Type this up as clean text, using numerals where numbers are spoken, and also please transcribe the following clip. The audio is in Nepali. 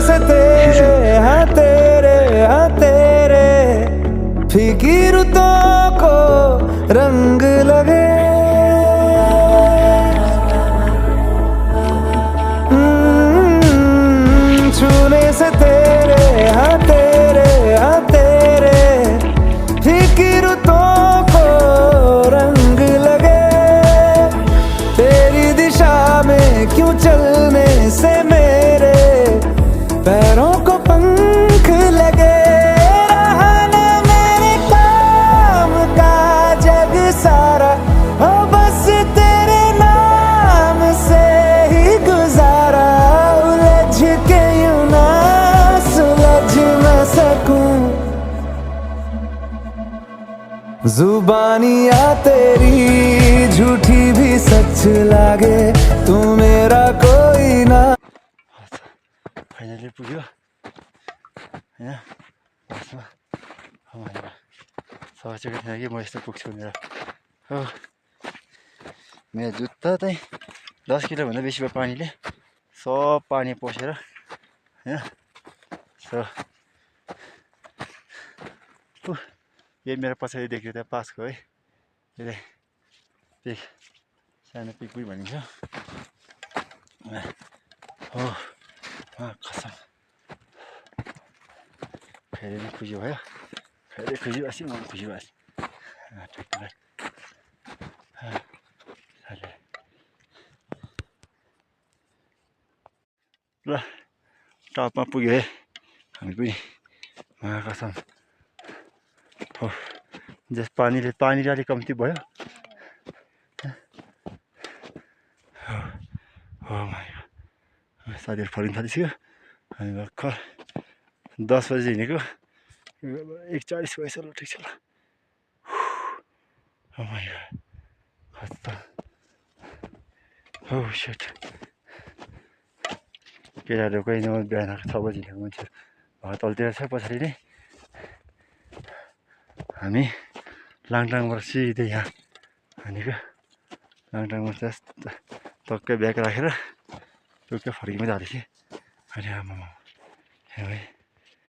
से तेरे हाँ तेरे फीकी रुतों को रंग लगे छूने से तेरे हाँ तेरे फीकी रुतों को रंग लगे तेरी दिशा में क्यों चलने से मेरे पैरों को पंख लगे रहा न मेरे काम का जग सारा हो बस तेरे नाम से ही गुजारा उलझ के यूं ना सुलझ न सकूं जुबानियाँ तेरी झूठी भी सच लागे तू मेरा कोई ना फाइनली पुग्यो होइन बसमा भनेर सोचेको थिएन कि म यस्तो पुग्छु भनेर हो मेरो जुत्ता चाहिँ 10 किलोभन्दा बेसी भयो पानीले सब पानी पसेर होइन सो यही मेरो पछाडि देख्यो त्यहाँ पासको है यसलाई पिक सानो पिक पनि भनिन्छ हो कसम फेरि पनि खुसी भयो फेरि खुसी भएपछि म खुसी भएपछि ल टपमा पुग्यो है हामी पनि कसम हो जस पानीले अलिक कम्ती भयो हो साथीहरू फर्किन थालिसक्यो हामी भर्खर 10 बजी हिँडेको 41 भएछ ल ठिक छ ल खतम हो सेट केटाहरू कोही न बिहान 6 बजी हिँडेको मान्छेहरू तलतिर छ पछाडि नै हामी लाङटाङबाट सिधै यहाँ हानेको लाङटाङबाट टक्कै ब्याग राखेर टक्कै फर्किँदै जाँदैछ अनि आमामा है